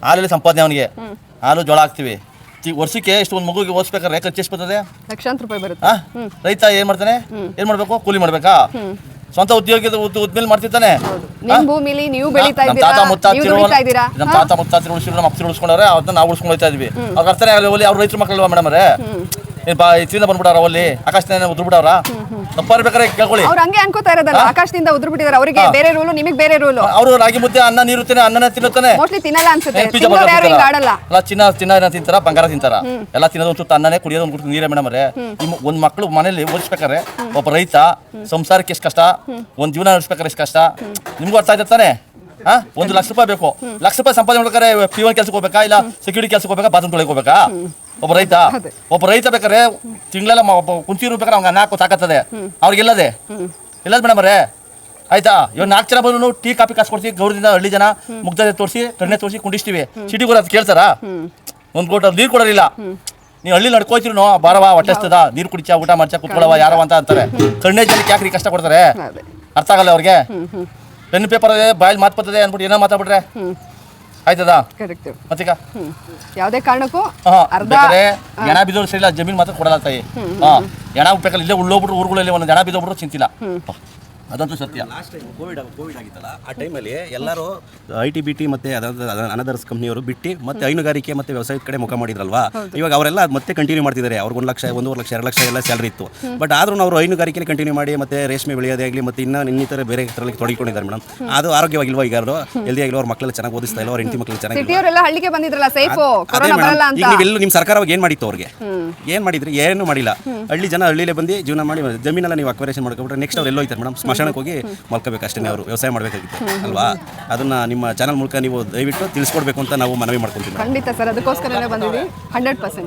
ಹಾಲಲ್ಲಿ ಸಂಪಾದನೆ ಅವನಿಗೆ. ಹಾಲು ಜೋಳ ಹಾಕ್ತಿವಿ, ವರ್ಷಕ್ಕೆ ಎಷ್ಟು ಒಂದು ಮಗುಗೆ ಓದಿಸ್ಬೇಕಾದ್ರೆ ಖರ್ಚು ಎಷ್ಟು ಬರ್ತದೆ? ಲಕ್ಷಾಂತರ ರೂಪಾಯಿ ಬರುತ್ತೆ. ರೈತ ಏನ್ ಮಾಡ್ತಾನೆ? ಏನ್ ಮಾಡ್ಬೇಕು? ಕೂಲಿ ಮಾಡ್ಬೇಕಾ? ಸ್ವಂತ ಉದ್ಯೋಗದ ಉದ್ಮೇಲೆ ಮಾಡ್ತಿರ್ತಾನೆ. ನಿಮ್ ಭೂಮಿಲಿ ನೀವು ಬೆಳೀತಾ ನಮ್ಮ ಇದ್ದೀರಾ, ತಾತ ನೀವು ದುಡಿತಾ ಇದ್ದೀರಾ. ಮುತ್ತಾತಿರು ಉಳಿಸಿದ್ರು, ನಮ್ಮ ಅಪ್ಸಿ ಉಳಿಸ್ಕೊಂಡವ್ರೆ, ಅದನ್ನ ನಾವು ಉಳಿಸ್ಕೊಂಡು ಹೋಗ್ತಾ ಇದ್ವಿ. ಅವ್ರ ಅರ್ಥನೇ ಆಗಲಿ, ಅವ್ರು ರೈತರ ಮಕ್ಕಳಲ್ವಾ ಮೇಡಮ್ ಅವರೇ? ಇದರಿಂದ ಬಂದ್ಬಿಡಾರ ಅಲ್ಲಿ ಆಕಾಶದಿಂದ ಉದ್ರ ಬಿಡವ್ರ? ತಪ್ಪಾರ್ಬೇಕಾರೆ ಕೇಳ್ಕೊಳ್ಳಿ. ಅವ್ರು ಹಂಗೆ ಅನ್ಕೋತಾ ಇರೋದಲ್ಲ, ಆಕಾಶದಿಂದ ಉದ್ರ ಬಿಟ್ಟಿದ್ದಾರೆ. ಅವರಿಗೆ ಬೇರೆ ರೂಲು, ನಿಮಗೆ ಬೇರೆ ರೂಲು. ಅವರು ರಾಗಿ ಮುದ್ದೆ ಅನ್ನ ನೀರುತ್ತಾನೆ, ಅನ್ನನ ತಿನ್ನುತ್ತಾನೆ. ಮೋಸ್ಟ್ಲಿ ತಿನ್ನಲ್ಲ ಅನ್ಸುತ್ತೆ. ಅಲ್ಲ, ಚಿನ್ನ ತಿಂತಾರ, ಬಂಗಾರ ತಿಂತಾರ, ಎಲ್ಲ ತಿನ್ನೋದು ಒಂದು ಅನ್ನನೇ, ಕುಡಿಯೋದು ಒಂದು ನೀರೇ ಮೇಡಮ್ ಅವರೇ. ಒಂದ್ ಮಕ್ಳು ಮನೇಲಿ ಓದಿಸ್ಬೇಕಾರೆ ಒಬ್ಬ ರೈತ ಸಂಸಾರಕ್ಕೆ ಎಷ್ಟು ಕಷ್ಟ, ಒಂದ್ ಜೀವನ ನಡೆಸ್ಬೇಕಾರೆ ಎಷ್ಟು ಕಷ್ಟ ನಿಮ್ಗೂ ಅರ್ಥ ಆಯ್ತು ತಾನೆ? 1 ಲಕ್ಷ ರೂಪಾಯಿ ಬೇಕು. ಲಕ್ಷ ರೂಪಾಯಿ ಸಂಪಾದನೆ ಮಾಡ್ಬೇಕಾರೆ P1 ಕೆಲ್ಸಕ್ಕೆ ಹೋಗ್ಬೇಕಾ, ಇಲ್ಲ ಸೆಕ್ಯೂರಿಟಿ ಕೆಲ್ಸಕ್ಕೆ ಹೋಗ್ಬೇಕಾ, ಬಾತ್ರೂಮ್ ತೊಳೆಗೆ ಹೋಗ್ಬೇಕಾ? ಒಬ್ಬ ರೈತ ಬೇಕಾರೆ ತಿಂಗಳೆಲ್ಲ ಕುಂಚಿರು ಬೇಕಾರೆ ಅವ್ನ ಅನ್ನ ಹಾಕೋ ಸಾಕತ್ತದೆ. ಅವ್ರಿಗೆಲ್ಲದೆ ಎಲ್ಲದ್ ಮೇಡಮ್ ಅವರೇ? ಆಯ್ತಾ? ಇವಾಗ 4 ಜನ ಬಂದ್ರು ಟೀ ಕಾಫಿ ಕಾಸು ಕೊಡ್ತೀವಿ. ಗೌರದಿಂದ ಹಳ್ಳಿ ಜನ ಮುಗ್ಧತೆ ತೋರಿಸಿ, ಕಣ್ಣೆ ತೋರಿಸಿ ಕುಂಡಿಸ್ತೀವಿ. ಸಿಟಿಗೆ ಅದು ಕೇಳ್ತಾರ? ಒಂದು ಕೋಟ ನೀರು ಕೊಡೋರಿಲ್ಲ. ನೀವು ಹಳ್ಳಿ ನಡ್ಕೋತಿರು, ಬಾರವಾ ಹೊಟ್ಟೆಸ್ತದ, ನೀರು ಕುಡಿಚಾ, ಊಟ ಮಾಡ್ಚಾ, ಕುತ್ಕೊಳ್ಳವ ಯಾರವ ಅಂತ ಅಂತಾರೆ. ಕಣ್ಣೆ ಜನಕ್ಕೆ ಯಾಕ್ರಿ ಕಷ್ಟ ಕೊಡ್ತಾರೆ? ಅರ್ಥ ಆಗಲ್ಲ ಅವ್ರಿಗೆ. ಪೆನ್ ಪೇಪರ್ ಬಾಯಲ್ಲಿ ಮಾತು ಬರ್ತದೆ ಅಂದ್ಬಿಟ್ಟು ಏನೋ ಮಾತಾಡ್ಬಿಟ್ರೆ ಆಯ್ತದ? ಮತ್ತೀಗ ಯಾವುದೇ ಕಾರಣಕ್ಕೂ ಹೆಣ ಬಿದ್ದೋರು ಸರಿಲ್ಲ, ಜಮೀನು ಮಾತ್ರ ಕೊಡಲ್ಲ ತಾಯಿ. ಹೆಣ ಬೇಕಾದ್ರೆ ಇಲ್ಲೇ ಉಳ್ಳೋಗ್ಬಿಟ್ರು, ಊರುಗಳಲ್ಲಿ ಒಂದು ಹೆಣ ಬಿದ್ದೋಗ್ಬಿಟ್ರು ಚಿಂತಿಲ್ಲ. ಅದಂತೂ ಸತ್ಯ. ಲಾಸ್ಟ್ ಟೈಮ್ ಕೋವಿಡ್ ಆಗಿತ್ತಲ್ಲ, ಆ ಟೈಮಲ್ಲಿ ಎಲ್ಲರೂ ITBT ಮತ್ತು ಅನದರ್ಸ್ ಕಂಪ್ನಿಯವರು ಬಿಟ್ಟು ಮತ್ತೆ ಹೈನುಗಾರಿಕೆ ಮತ್ತು ವ್ಯವಸಾಯದ ಕಡೆ ಮುಖ ಮಾಡಿದ್ರಲ್ವಾ. ಇವಾಗ ಅವರೆಲ್ಲ ಮತ್ತೆ ಕಂಟಿನ್ಯೂ ಮಾಡ್ತಿದ್ದಾರೆ. ಅವ್ರಿಗೆ 1 ಲಕ್ಷ, 1.5 ಲಕ್ಷ, 2 ಲಕ್ಷ ಎಲ್ಲ ಸ್ಯಾಲರಿ ಇತ್ತು. ಬಟ್ ಆದ್ರೂ ಅವರು ಹೈನುಗಾರಿಕೆಯಲ್ಲಿ ಕಂಟಿನ್ಯೂ ಮಾಡಿ ಮತ್ತೆ ರೇಷ್ಮೆ ಬೆಳೆಯೋದೇ ಆಗಲಿ ಮತ್ತೆ ಇನ್ನಿತರ ಬೇರೆ ಥರಲ್ಲಿ ತೊಡಗಿಕೊಂಡಿದ್ದಾರೆ ಮೇಡಮ್. ಅದು ಆರೋಗ್ಯವಾಗಿಲ್ವಾ? ಈಗ ಅವರು ಹೆಲ್ದಿ ಆಗಿಲ್ಲ, ಅವ್ರ ಮಕ್ಕಳೆಲ್ಲ ಚೆನ್ನಾಗಿ ಓದಿಸ್ತಾ ಇಲ್ಲ, ಅವ್ರ ಹೆಂಡತಿ ಮಕ್ಕಳು ಚೆನ್ನಾಗಿ ಹಳ್ಳಿಗೆ ಬಂದಿದ್ರಲ್ಲ, ಸೇಫು ಕೊರೋನಾ ಬರಲ್ಲ ಅಂತ. ಈಗ ನೀವೆಲ್ಲ ನಿಮ್ಮ ಸರ್ಕಾರವಾಗಿ ಏನು ಮಾಡಿತ್ತು? ಅವ್ರಿಗೆ ಏನು ಮಾಡಿದ್ರಿ? ಏನು ಮಾಡಿಲ್ಲ. ಹಳ್ಳಿ ಜನ ಹಳ್ಳಿಲೇ ಬಂದು ಜೀವನ ಮಾಡಿ ಜಮೀನೆಲ್ಲ ನೀವು ಅಕ್ವರೇಷನ್ ಮಾಡ್ಕೊಬಿಟ್ರೆ ನೆಕ್ಸ್ಟ್ ಅವ್ರು ಎಲ್ಲೋ ಹೋಯ್ತಾರೆ ಮೇಡಮ್, ಸ್ಮಶಾನಕ್ಕೆ ಹೋಗಿ ಮಲ್ಕೋಬೇಕಷ್ಟೇ. ಅವರು ವ್ಯವಸಾಯ ಮಾಡಬೇಕಾಗಿತ್ತು ಅಲ್ವಾ? ಅದನ್ನ ನಿಮ್ಮ ಚಾನಲ್ ಮೂಲಕ ನೀವು ದಯವಿಟ್ಟು ತಿಳಿಸ್ಕೊಡ್ಬೇಕು ಅಂತ ನಾವು ಮನವಿ ಮಾಡ್ಕೊಳ್ತೀವಿ. ಖಂಡಿತ ಸರ್, ಅದಕ್ಕೋಸ್ಕರನೇ ಬಂದಿದ್ದೀವಿ 100%.